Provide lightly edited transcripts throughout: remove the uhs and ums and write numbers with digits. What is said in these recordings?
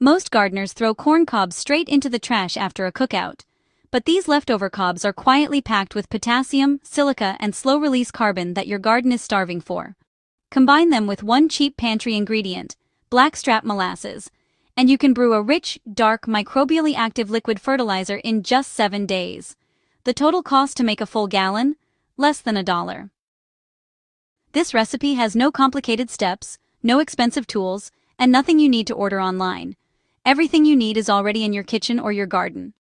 Most gardeners throw corn cobs straight into the trash after a cookout. But these leftover cobs are quietly packed with potassium, silica, and slow-release carbon that your garden is starving for. Combine them with one cheap pantry ingredient, blackstrap molasses, and you can brew a rich, dark, microbially active liquid fertilizer in just 7 days. The total cost to make a full gallon? Less than $1. This recipe has no complicated steps, no expensive tools, and nothing you need to order online. Everything you need is already in your kitchen or your garden.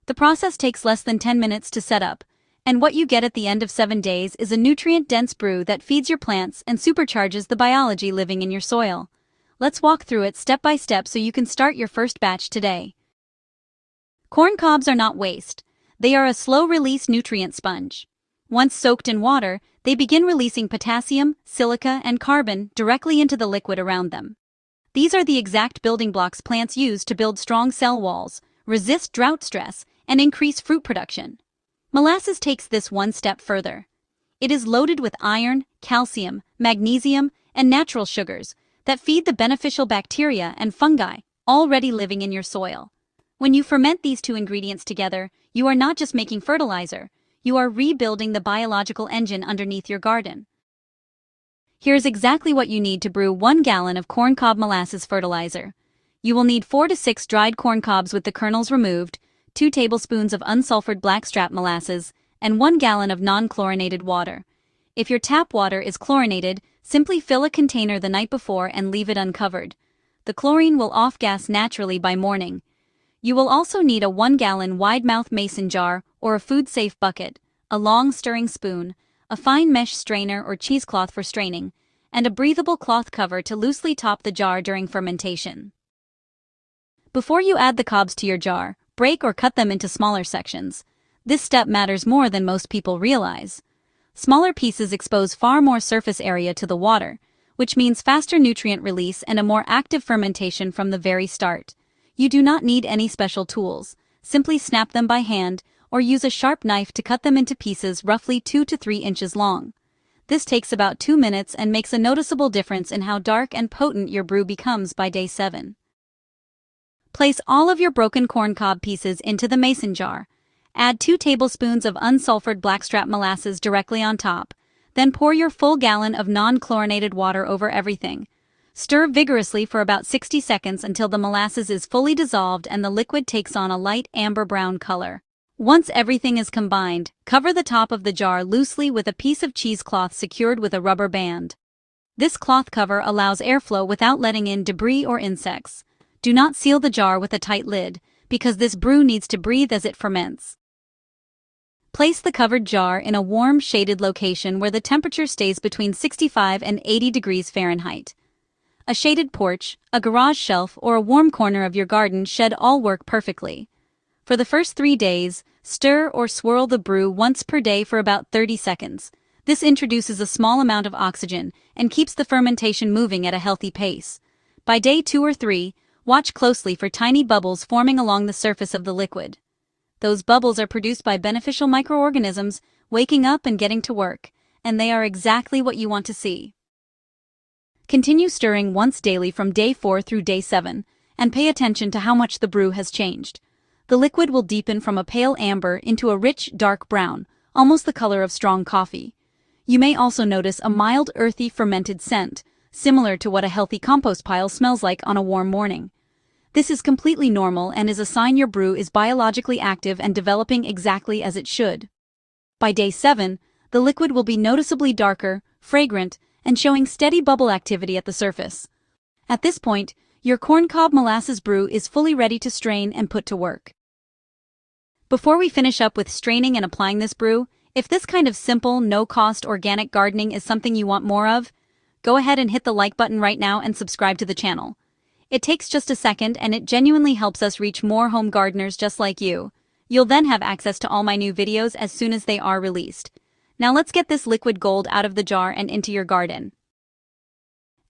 The process takes less than 10 minutes to set up, and what you get at the end of 7 days is a nutrient-dense brew that feeds your plants and supercharges the biology living in your soil. Let's walk through it step by step so you can start your first batch today. Corn cobs are not waste. They are a slow-release nutrient sponge. Once soaked in water, they begin releasing potassium, silica, and carbon directly into the liquid around them. These are the exact building blocks plants use to build strong cell walls, resist drought stress, and increase fruit production. Molasses takes this one step further. It is loaded with iron, calcium, magnesium, and natural sugars that feed the beneficial bacteria and fungi already living in your soil. When you ferment these two ingredients together, you are not just making fertilizer, you are rebuilding the biological engine underneath your garden. Here's exactly what you need to brew 1 gallon of corn cob molasses fertilizer. You will need 4 to 6 dried corn cobs with the kernels removed, 2 tablespoons of unsulfured blackstrap molasses, and 1 gallon of non-chlorinated water. If your tap water is chlorinated, simply fill a container the night before and leave it uncovered. The chlorine will off-gas naturally by morning. You will also need a 1-gallon wide-mouth mason jar or a food-safe bucket, a long stirring spoon, a fine mesh strainer or cheesecloth for straining, and a breathable cloth cover to loosely top the jar during fermentation. Before you add the cobs to your jar, break or cut them into smaller sections. This step matters more than most people realize. Smaller pieces expose far more surface area to the water, which means faster nutrient release and a more active fermentation from the very start. You do not need any special tools. Simply snap them by hand, or use a sharp knife to cut them into pieces roughly 2 to 3 inches long. This takes about 2 minutes and makes a noticeable difference in how dark and potent your brew becomes by day 7. Place all of your broken corn cob pieces into the mason jar. Add 2 tablespoons of unsulfured blackstrap molasses directly on top. Then pour your full gallon of non-chlorinated water over everything. Stir vigorously for about 60 seconds until the molasses is fully dissolved and the liquid takes on a light amber-brown color. Once everything is combined, cover the top of the jar loosely with a piece of cheesecloth secured with a rubber band. This cloth cover allows airflow without letting in debris or insects. Do not seal the jar with a tight lid, because this brew needs to breathe as it ferments. Place the covered jar in a warm, shaded location where the temperature stays between 65 and 80 degrees Fahrenheit. A shaded porch, a garage shelf, or a warm corner of your garden shed all work perfectly. For the first 3 days, stir or swirl the brew once per day for about 30 seconds. This introduces a small amount of oxygen and keeps the fermentation moving at a healthy pace. By day 2 or 3, watch closely for tiny bubbles forming along the surface of the liquid. Those bubbles are produced by beneficial microorganisms waking up and getting to work, and they are exactly what you want to see. Continue stirring once daily from day 4 through day 7, and pay attention to how much the brew has changed. The liquid will deepen from a pale amber into a rich, dark brown, almost the color of strong coffee. You may also notice a mild, earthy, fermented scent, similar to what a healthy compost pile smells like on a warm morning. This is completely normal and is a sign your brew is biologically active and developing exactly as it should. By day 7, the liquid will be noticeably darker, fragrant, and showing steady bubble activity at the surface. At this point, your corn cob molasses brew is fully ready to strain and put to work. Before we finish up with straining and applying this brew, if this kind of simple, no-cost organic gardening is something you want more of, go ahead and hit the like button right now and subscribe to the channel. It takes just a second and it genuinely helps us reach more home gardeners just like you. You'll then have access to all my new videos as soon as they are released. Now let's get this liquid gold out of the jar and into your garden.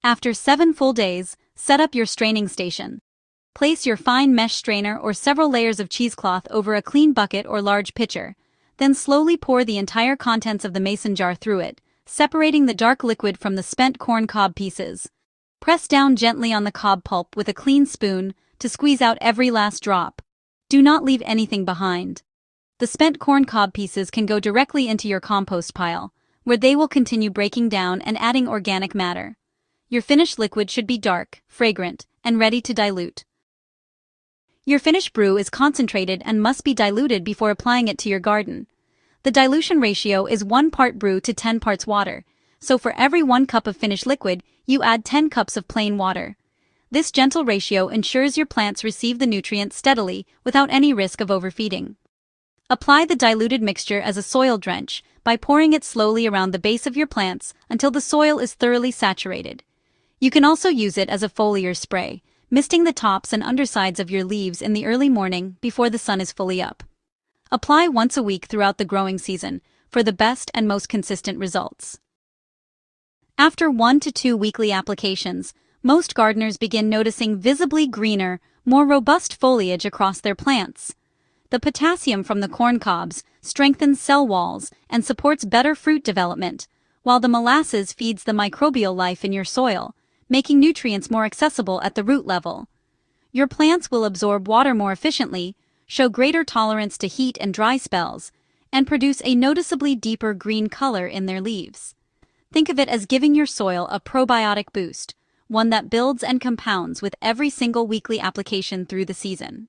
After 7 full days, set up your straining station. Place your fine mesh strainer or several layers of cheesecloth over a clean bucket or large pitcher. Then slowly pour the entire contents of the mason jar through it, separating the dark liquid from the spent corn cob pieces. Press down gently on the cob pulp with a clean spoon, to squeeze out every last drop. Do not leave anything behind. The spent corn cob pieces can go directly into your compost pile, where they will continue breaking down and adding organic matter. Your finished liquid should be dark, fragrant, and ready to dilute. Your finished brew is concentrated and must be diluted before applying it to your garden. The dilution ratio is 1 part brew to 10 parts water, so for every 1 cup of finished liquid, you add 10 cups of plain water. This gentle ratio ensures your plants receive the nutrients steadily without any risk of overfeeding. Apply the diluted mixture as a soil drench by pouring it slowly around the base of your plants until the soil is thoroughly saturated. You can also use it as a foliar spray, misting the tops and undersides of your leaves in the early morning before the sun is fully up. Apply once a week throughout the growing season for the best and most consistent results. After 1 to 2 weekly applications, most gardeners begin noticing visibly greener, more robust foliage across their plants. The potassium from the corn cobs strengthens cell walls and supports better fruit development, while the molasses feeds the microbial life in your soil, making nutrients more accessible at the root level. Your plants will absorb water more efficiently, show greater tolerance to heat and dry spells, and produce a noticeably deeper green color in their leaves. Think of it as giving your soil a probiotic boost, one that builds and compounds with every single weekly application through the season.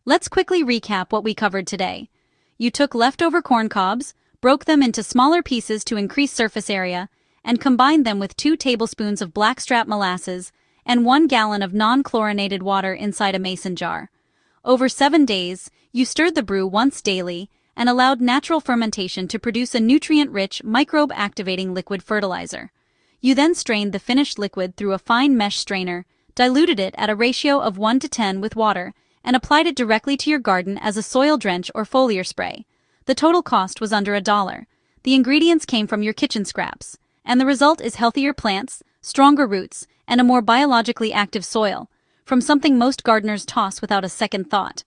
Let's quickly recap what we covered today. You took leftover corn cobs, broke them into smaller pieces to increase surface area, and combined them with 2 tablespoons of blackstrap molasses and 1 gallon of non-chlorinated water inside a mason jar. Over 7 days, you stirred the brew once daily and allowed natural fermentation to produce a nutrient-rich, microbe-activating liquid fertilizer. You then strained the finished liquid through a fine mesh strainer, diluted it at a ratio of 1 to 10 with water, and applied it directly to your garden as a soil drench or foliar spray. The total cost was under $1. The ingredients came from your kitchen scraps, and the result is healthier plants, stronger roots, and a more biologically active soil, from something most gardeners toss without a second thought.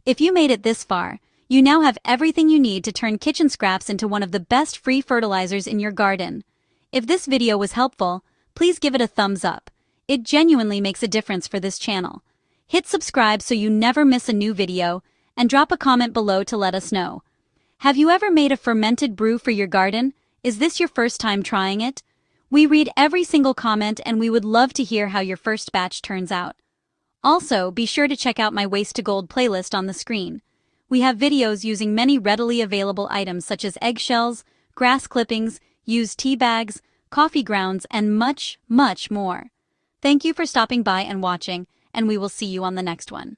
If you made it this far, you now have everything you need to turn kitchen scraps into one of the best free fertilizers in your garden. If this video was helpful, please give it a thumbs up. It genuinely makes a difference for this channel. Hit subscribe so you never miss a new video, and drop a comment below to let us know. Have you ever made a fermented brew for your garden? Is this your first time trying it? We read every single comment and we would love to hear how your first batch turns out. Also, be sure to check out my Waste to Gold playlist on the screen. We have videos using many readily available items such as eggshells, grass clippings, used tea bags, coffee grounds, and much, much more. Thank you for stopping by and watching, and we will see you on the next one.